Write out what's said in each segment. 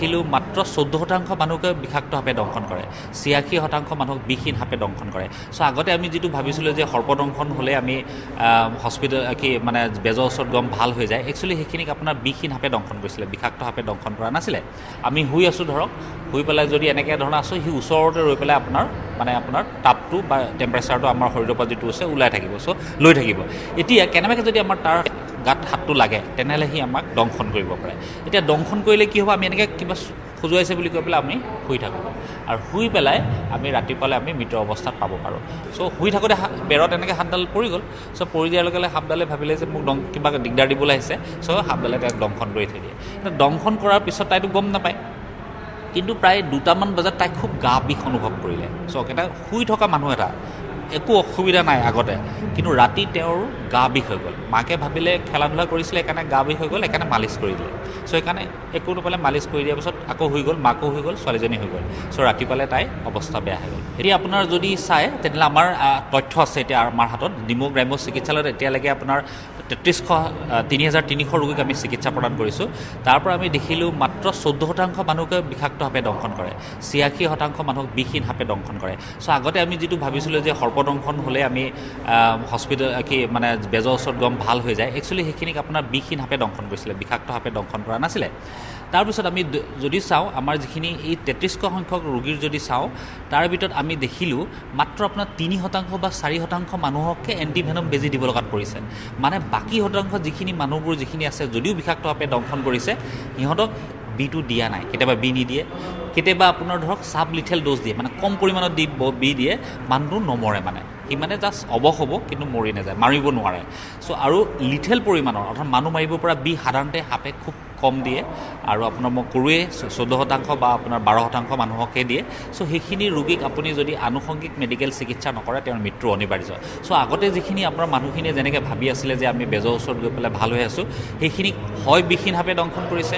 দেখিলোঁ মাত্ৰ 14% মানুহকে বিষাক্ত সাপে দংশন কৰে, 86% মানুহক বিষহীন সাপে দংশন কৰে। চ' আগতে আমি যিটো ভাবিছিলোঁ যে সৰ্পদংশন হ'লে আমি হস্পিটেল মানে বেজৰ ওচৰত গম ভাল হৈ যায়, একচুৱেলি সেইখিনিক আপোনাৰ বিষহীন সাপে দংশন কৰিছিলে, বিষাক্ত সাপে দংশন কৰা নাছিলে। আমি শুই আছোঁ ধৰক, শুই পেলাই যদি এনেকৈ ধৰণৰ আছোঁ, সি ওচৰতে ৰৈ পেলাই আপোনাৰ তাপটো বা টেম্পাৰেচাৰটো আমাৰ শৰীৰৰ পৰা যিটো আছে ওলাই থাকিব, চ' লৈ থাকিব। এতিয়া কেনেবাকৈ যদি আমাৰ তাৰ গাত হাতটো লাগে তেনেহ'লে সি আমাক দংশন কৰিব পাৰে। এতিয়া দংশন কৰিলে কি হ'ব, আমি এনেকৈ কিবা খজুৱাইছে বুলি কৈ পেলাই আমি শুই থাকোঁ, আৰু শুই পেলাই আমি ৰাতিপুৱালৈ আমি মৃত অৱস্থাত পাব পাৰোঁ। চ' শুই থাকোঁতে বেৰত এনেকৈ হাতডাল পৰি গ'ল, চ' পৰি দিয়াৰ লগে লগে সাপডালে ভাবিলে যে মোক কিবা দিগদাৰ দিবলৈ আহিছে, চ' সাপডালে তাইক দংশন কৰি থৈ দিয়ে। দংশন কৰাৰ পিছত তাইতো গম নাপায়, কিন্তু প্ৰায় 2টামান বজাত তাই খুব গা বিষ অনুভৱ কৰিলে। চ' এটা শুই থকা মানুহ এটা একো অসুবিধা নাই আগতে, কিন্তু ৰাতি তেওঁৰ গা বিষ হৈ গ'ল। মাকে ভাবিলে খেলা ধূলা কৰিছিলে সেইকাৰণে গা বিষ হৈ গ'ল, সেইকাৰণে মালিচ কৰি দিলে। চ' সেইকাৰণে একো নপালে মালিচ কৰি দিয়াৰ পিছত আকৌ হৈ গ'ল, মাকো হৈ গ'ল, ছোৱালীজনী হৈ গ'ল। চ' ৰাতিপুৱালে তাই অৱস্থা বেয়া হৈ গ'ল। এতিয়া আপোনাৰ যদি চায় তেনেহ'লে আমাৰ তথ্য আছে এতিয়া আমাৰ হাতত, ডিমৌ গ্ৰাম্য চিকিৎসালয়ত এতিয়ালৈকে আপোনাৰ 3,300 ৰোগীক আমি চিকিৎসা প্ৰদান কৰিছোঁ। তাৰ পৰা আমি দেখিলোঁ মাত্ৰ 14% মানুহকে বিষাক্ত সাপে দংশন কৰে, 86% মানুহক বিষহীন সাপে দংশন কৰে। চ' আগতে আমি যিটো ভাবিছিলোঁ যে সৰ্পদংশন হ'লে আমি হস্পিটেল মানে বেজৰ ওচৰত গম ভাল হৈ যায়, একচুৱেলি সেইখিনিক আপোনাৰ বিষহীন সাপে দংশন কৰিছিলে, বিষাক্ত সাপে দংশন কৰা নাছিলে। তাৰপিছত আমি যদি চাওঁ আমাৰ যিখিনি এই 33% ৰোগীৰ যদি চাওঁ, তাৰ ভিতৰত আমি দেখিলোঁ মাত্ৰ আপোনাৰ 3% বা 4% মানুহকে এণ্টিভেনম বেজি দিব লগাত পৰিছে। মানে বাকী শতাংশ যিখিনি মানুহবোৰ যিখিনি আছে যদিও বিষাক্ত সাপে দংশন কৰিছে, সিহঁতক বিটো দিয়া নাই, কেতিয়াবা বি নিদিয়ে, কেতিয়াবা আপোনাৰ ধৰক চাব লিথেল ড'জ দিয়ে, মানে কম পৰিমাণত বি দিয়ে, মানুহটো নমৰে, মানে সি মানে জাষ্ট অৱশ হ'ব কিন্তু মৰি নাযায়, মাৰিব নোৱাৰে। চ' আৰু লিথেল পৰিমাণৰ অৰ্থাৎ মানুহ মাৰিব পৰা বি সাধাৰণতে সাপে খুব কম দিয়ে, আৰু আপোনাৰ মই কৰোৱেই 14% বা আপোনাৰ 12% মানুহকে দিয়ে। চ' সেইখিনি ৰোগীক আপুনি যদি আনুষংগিক মেডিকেল চিকিৎসা নকৰে তেওঁৰ মৃত্যু অনিবাৰ্য। চ' আগতে যিখিনি আপোনাৰ মানুহখিনিয়ে যেনেকৈ ভাবি আছিলে যে আমি বেজৰ ওচৰত গৈ পেলাই ভাল হৈ আছোঁ, সেইখিনিক হয় বিষহীন সাপে দংশন কৰিছে,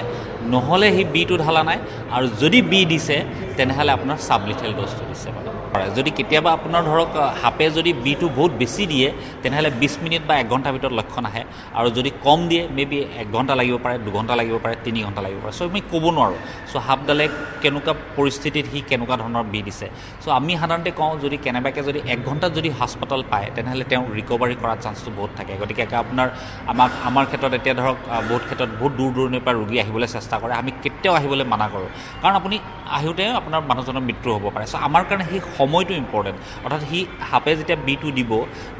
নহ'লে সেই বিটো ঢালা নাই, আৰু যদি বি দিছে তেনেহ'লে আপোনাৰ চাবলিথেল ড'জটো দিছে। মানে যদি কেতিয়াবা আপোনাৰ ধৰক সাপে যদি বিটো বহুত বেছি দিয়ে তেনেহ'লে 20 মিনিট বা 1 ঘণ্টাৰ ভিতৰত লক্ষণ আহে, আৰু যদি কম দিয়ে মেবি 1 ঘণ্টা লাগিব পাৰে, 2 ঘণ্টা লাগিব পাৰে, 3 ঘণ্টা লাগিব পাৰে। চ' আমি ক'ব নোৱাৰোঁ চ' সাপডালে কেনেকুৱা পৰিস্থিতিত সি কেনেকুৱা ধৰণৰ বি দিছে। চ' আমি সাধাৰণতে কওঁ যদি কেনেবাকৈ যদি 1 ঘণ্টাত যদি হাস্পাতাল পায় তেনেহ'লে তেওঁ ৰিকভাৰী কৰাৰ চান্সটো বহুত থাকে। গতিকে আপোনাৰ আমাৰ ক্ষেত্ৰত এতিয়া ধৰক বহুত ক্ষেত্ৰত বহুত দূৰ দূৰণিৰ পৰা ৰোগী আহিবলৈ চেষ্টা কৰে, আমি কেতিয়াও আহিবলৈ মানা কৰোঁ, কাৰণ আপুনি আহোঁতে আপোনাৰ মানুহজনৰ মৃত্যু হ'ব পাৰে। চ' আমাৰ কাৰণে সেই সময়টো ইম্পৰ্টেণ্ট, অৰ্থাৎ সি সাপে যেতিয়া বিটো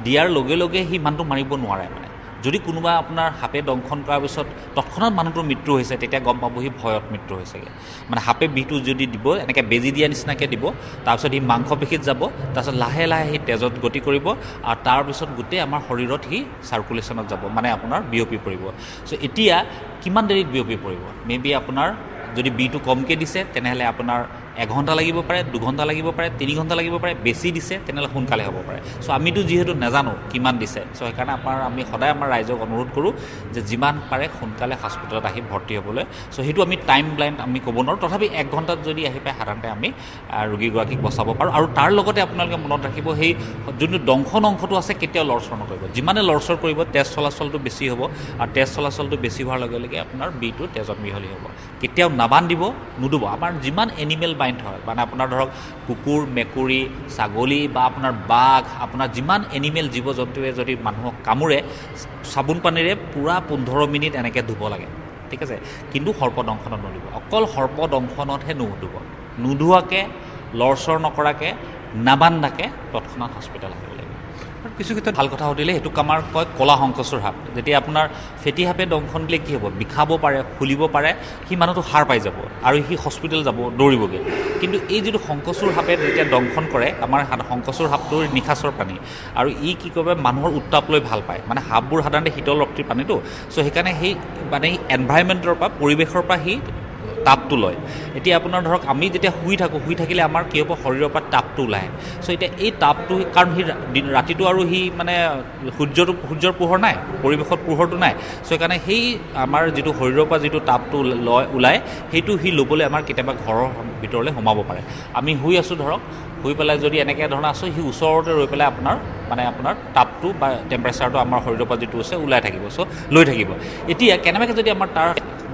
দিয়াৰ লগে লগে সি মানুহটো মাৰিব নোৱাৰে। মানে যদি কোনোবা আপোনাৰ সাপে দংশন কৰাৰ পিছত তৎক্ষণাত মানুহটোৰ মৃত্যু হৈছে, তেতিয়া গম পাব সি ভয়ত মৃত্যু হৈছেগৈ। মানে সাপে বিটো যদি দিব এনেকৈ বেজি দিয়া নিচিনাকৈ দিব, তাৰপিছত সি মাংসপেশীত যাব, তাৰপিছত লাহে লাহে সি তেজত গতি কৰিব, আৰু তাৰপিছত গোটেই আমাৰ শৰীৰত সি চাৰ্কুলেশ্যনত যাব, মানে আপোনাৰ বিয়পি পৰিব। চ' এতিয়া কিমান দেৰিত বিয়পি পৰিব, মেবি আপোনাৰ যদি বিটো কমকৈ দিছে তেনেহ'লে আপোনাৰ 1 ঘণ্টা লাগিব পাৰে, 2 ঘণ্টা লাগিব পাৰে, 3 ঘণ্টা লাগিব পাৰে, বেছি দিছে তেনেহ'লে সোনকালে হ'ব পাৰে। চ' আমিতো যিহেতু নাজানো কিমান দিছে, চ' সেইকাৰণে আমি সদায় আমাৰ ৰাইজক অনুৰোধ কৰোঁ যে যিমান পাৰে সোনকালে হস্পিটেলত আহি ভৰ্তি হ'বলৈ। চ' সেইটো আমি টাইম ব্লাইণ্ড আমি ক'ব নোৱাৰোঁ, তথাপি 1 ঘণ্টাত যদি আহি পায় সাধাৰণতে আমি ৰোগীগৰাকীক বচাব পাৰোঁ। আৰু তাৰ লগতে আপোনালোকে মনত ৰাখিব সেই যোনটো দংশন অংশটো আছে কেতিয়াও লৰচৰ নকৰিব, যিমানে লৰচৰ কৰিব তেজ চলাচলটো বেছি হ'ব, আৰু তেজ চলাচলটো বেছি হোৱাৰ লগে লগে আপোনাৰ বিটো তেজত মিহলি হ'ব। কেতিয়াও নাবান্ধিব, নুধুব। আমাৰ যিমান এনিমেল বাইণ্ড হয়, মানে আপোনাৰ ধৰক কুকুৰ, মেকুৰী, ছাগলী বা আপোনাৰ বাঘ, আপোনাৰ যিমান এনিমেল জীৱ জন্তুৱে যদি মানুহক কামোৰে, চাবোন পানীৰে পূৰা 15 মিনিট এনেকৈ ধুব লাগে, ঠিক আছে। কিন্তু সৰ্পদংশনত নুধুব, অকল সৰ্পদংশনতহে নুধুব, নোধোৱাকৈ লৰচৰ নকৰাকৈ নাবান্ধাকৈ তৎক্ষণাত হস্পিটেল আহিব লাগিব। কিছু ক্ষেত্ৰত ভাল কথা সুধিলে, সেইটোক আমাৰ কয় ক'লা শংকচুৰ সাপ। যেতিয়া আপোনাৰ ফেটি সাপে দংশন দিলে কি হ'ব, বিষাব পাৰে, ফুলিব পাৰে, সি মানুহটো সাৰ পাই যাব আৰু সি হস্পিটেল যাব, দৌৰিবগৈ। কিন্তু এই যিটো শংকচুৰ সাপে যেতিয়া দংশন কৰে, আমাৰ শংকচুৰ সাপটোৰ নিশাচৰ প্ৰাণী, আৰু ই কি কৰিব মানুহৰ উত্তাপ লৈ ভাল পায়, মানে সাপবোৰ সাধাৰণতে শীতল ৰক্তিৰ প্ৰাণীটো। চ' সেইকাৰণে সেই মানে এনভাইৰমেণ্টৰ পৰা, পৰিৱেশৰ পৰা সি তাপটো লয়। এতিয়া আপোনাৰ ধৰক আমি যেতিয়া শুই থাকিলে আমাৰ কি হ'ব, শৰীৰৰ পৰা তাপটো ওলায়। চ' এতিয়া এই তাপটো, কাৰণ সি ৰাতিটো আৰু সি মানে সূৰ্যৰ পোহৰ নাই, পৰিৱেশত পোহৰটো নাই, চ' সেইকাৰণে সেই আমাৰ যিটো শৰীৰৰ পৰা যিটো তাপটো ওলায় সেইটো সি ল'বলৈ আমাৰ কেতিয়াবা ঘৰৰ ভিতৰলৈ সোমাব পাৰে। আমি শুই আছোঁ ধৰক, শুই পেলাই যদি এনেকৈ ধৰণৰ আছোঁ, সি ওচৰতে ৰৈ পেলাই আপোনাৰ মানে আপোনাৰ তাপটো বা টেম্পাৰেচাৰটো আমাৰ শৰীৰৰ পৰা যিটো আছে ওলাই থাকিব, চ' লৈ থাকিব। এতিয়া কেনেবাকৈ যদি আমাৰ তাৰ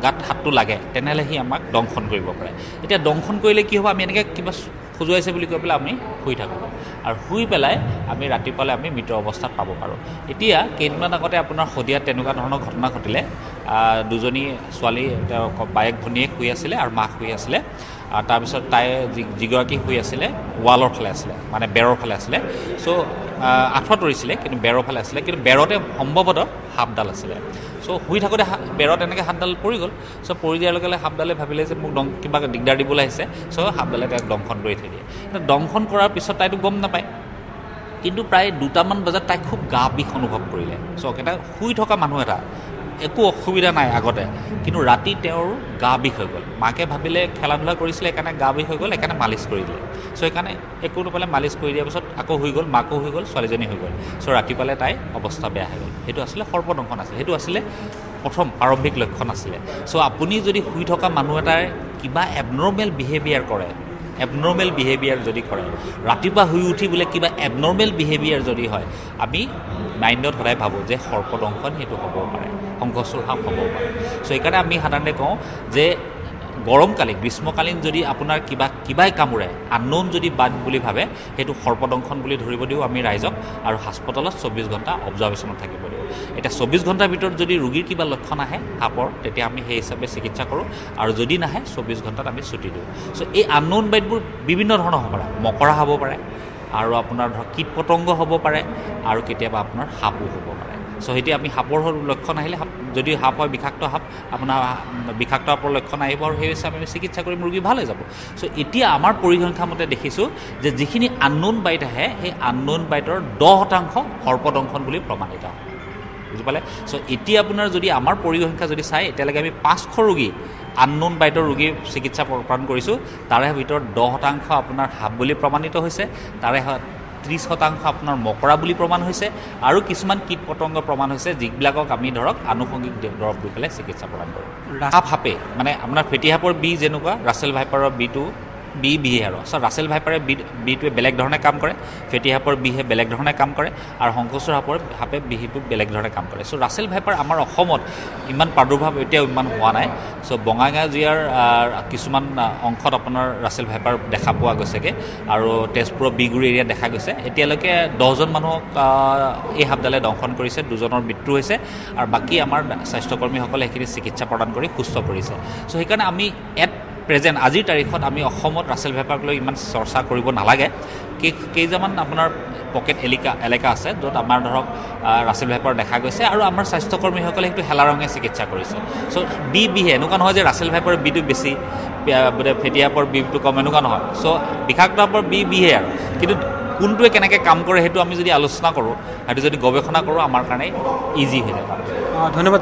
গাত হাতটো লাগে তেনেহ'লে সি আমাক দংশন কৰিব পাৰে। এতিয়া দংশন কৰিলে কি হ'ব, আমি এনেকৈ কিবা খজুৱাইছে বুলি কৈ পেলাই আমি শুই থাকোঁ, আৰু শুই পেলাই আমি ৰাতিপুৱালৈ আমি মৃত অৱস্থাত পাব পাৰোঁ। এতিয়া কেইদিনমান আগতে আপোনাৰ শদিয়াত তেনেকুৱা ধৰণৰ ঘটনা ঘটিলে। দুজনী ছোৱালী, বায়েক ভনীয়েক শুই আছিলে আৰু মাক শুই আছিলে। তাৰপিছত তাই যিগৰাকী শুই আছিলে ৱালৰ ফালে আছিলে, মানে বেৰৰ ফালে আছিলে। চ' আঁঠুৱা তৰিছিলে কিন্তু বেৰৰ ফালে আছিলে, কিন্তু বেৰতে সম্ভৱতঃ সাপডাল আছিলে। চ' শুই থাকোঁতে বেৰত এনেকৈ সাপডাল পৰি গ'ল। চ' পৰি দিয়াৰ লগে লগে সাপডালে ভাবিলে যে মোক কিবা দিগদাৰ দিবলৈ আহিছে। চ' সাপডালে তাইক দংশন কৰি থৈ দিয়ে। দংশন কৰাৰ পিছত তাইতো গম নাপায়, কিন্তু প্ৰায় 2টামান বজাত তাই খুব গা বিষ অনুভৱ কৰিলে। চ' এটা শুই থকা মানুহ এটা, একো অসুবিধা নাই আগতে, কিন্তু ৰাতি তেওঁৰ গা বিষ হৈ গ'ল। মাকে ভাবিলে খেলা ধূলা কৰিছিলে সেইকাৰণে গা বিষ হৈ গ'ল, সেইকাৰণে মালিচ কৰি দিলে। চ' সেইকাৰণে একো নাপালে মালিচ কৰি দিয়াৰ পিছত আকৌ হৈ গ'ল, মাকো হৈ গ'ল, ছোৱালীজনী হৈ গ'ল। চ' ৰাতিপুৱালে তাই অৱস্থা বেয়া হৈ গ'ল। সেইটো আছিলে সৰ্পদংশন আছিলে, সেইটো আছিলে প্ৰথম প্ৰাৰম্ভিক লক্ষণ আছিলে। চ' আপুনি যদি শুই থকা মানুহ এটাৰ কিবা এবনৰ্মেল বিহেভিয়াৰ কৰে, এবনৰ্মেল বিহেভিয়াৰ যদি কৰে, ৰাতিপুৱা শুই উঠি বোলে কিবা এবনৰ্মেল বিহেভিয়াৰ যদি হয়, আমি মাইণ্ডত সদায় ভাবোঁ যে সৰ্পদংশন সেইটো হ'ব পাৰে, শংখচূড় সাপ হ'ব পাৰে। চ' সেইকাৰণে আমি সাধাৰণতে কওঁ যে গৰমকালীন, গ্ৰীষ্মকালীন যদি আপোনাৰ কিবাই কামোৰে, আনন'ন যদি বাট বুলি ভাবে, সেইটো সৰ্পদংশন বুলি ধৰিব দিওঁ আমি ৰাইজক, আৰু হাস্পতালত 24 ঘণ্টা অবজাৰ্ভেশ্যনত থাকিব দিওঁ। এতিয়া 24 ঘণ্টাৰ ভিতৰত যদি ৰোগীৰ কিবা লক্ষণ আহে সাপৰ, তেতিয়া আমি সেই হিচাপে চিকিৎসা কৰোঁ, আৰু যদি নাহে 24 ঘণ্টাত আমি ছুটি দিওঁ। চ' এই আনন'ন বাইটবোৰ বিভিন্ন ধৰণৰ হ'ব পাৰে, মকৰা হ'ব পাৰে, আৰু আপোনাৰ ধৰক কীট পতংগ হ'ব পাৰে, আৰু কেতিয়াবা আপোনাৰ সাপো হ'ব পাৰে। চ' এতিয়া আমি সাপৰ লক্ষণ আহিলে, যদি সাপ হয় বিষাক্ত সাপ, আপোনাৰ বিষাক্ত সাপৰ লক্ষণ আহিব, আৰু সেই হিচাপে আমি চিকিৎসা কৰিম, ৰোগী ভাল হৈ যাব। চ' এতিয়া আমাৰ পৰিসংখ্যা মতে দেখিছোঁ যে যিখিনি আনন'ন বাইট আহে, সেই আনন'ন বাইটৰ 10% সৰ্পদংশন বুলি প্ৰমাণিত হয়, বুজি পালে। চ' এতিয়া আপোনাৰ যদি আমাৰ পৰিসংখ্যা যদি চাই, এতিয়ালৈকে আমি 500 ৰোগী আনন'ন বাইটৰ ৰোগী চিকিৎসা প্ৰদান কৰিছোঁ। তাৰে ভিতৰত 10% আপোনাৰ সাপ বুলি প্ৰমাণিত হৈছে, তাৰে 30% আপোনাৰ মকৰা বুলি প্ৰমাণ হৈছে, আৰু কিছুমান কীট পতংগ প্ৰমাণ হৈছে, যিবিলাকক আমি ধৰক আনুষংগিক দৰৱ দি পেলাই চিকিৎসা প্ৰদান কৰোঁ। সাপে মানে আপোনাৰ ফেটি সাপৰ বি যেনেকুৱা, ৰাছেল ভাইপাৰৰ বিটো বিহে আৰু চ' ৰাছেল ভাইপাৰে বিটোৱে বেলেগ ধৰণে কাম কৰে, ফেটি সাপৰ বিহে বেলেগ ধৰণে কাম কৰে, আৰু শংখচূড় সাপে বিহিটো বেলেগ ধৰণে কাম কৰে। চ' ৰাছেল ভাইপাৰ আমাৰ অসমত ইমান প্ৰাদুৰ্ভাৱ এতিয়াও ইমান হোৱা নাই। চ' বঙাইগাঁও জিলাৰ কিছুমান অংশত আপোনাৰ ৰাছেল ভাইপাৰ দেখা পোৱা গৈছেগৈ, আৰু তেজপুৰৰ বিগুৰি এৰিয়াত দেখা গৈছে। এতিয়ালৈকে 10জন মানুহক এই সাপডালে দংশন কৰিছে, 2জনৰ মৃত্যু হৈছে, আৰু বাকী আমাৰ স্বাস্থ্যকৰ্মীসকলে সেইখিনি চিকিৎসা প্ৰদান কৰি সুস্থ কৰিছে। চ' সেইকাৰণে আমি প্ৰেজেণ্ট আজিৰ তাৰিখত আমি অসমত ৰাছেল ভাইপাৰক লৈ ইমান চৰ্চা কৰিব নালাগে। কেইটামান আপোনাৰ পকেট এলেকা আছে য'ত আমাৰ ধৰক ৰাছেল ভাইপাৰ দেখা গৈছে, আৰু আমাৰ স্বাস্থ্যকৰ্মীসকলে সেইটো হেলা ৰঙে চিকিৎসা কৰিছে। চ' বিহে এনেকুৱা নহয় যে ৰাছেল ভাইপাৰৰ বিটো বেছি, ফেটি সাপৰ বিটো কম, এনেকুৱা নহয়। চ' বিষাক্ত সাপৰ বিহে, আৰু কিন্তু কোনটোৱে কেনেকৈ কাম কৰে সেইটো আমি যদি আলোচনা কৰোঁ, সেইটো যদি গৱেষণা কৰোঁ, আমাৰ কাৰণে ইজি হৈ যায়। ধন্যবাদ।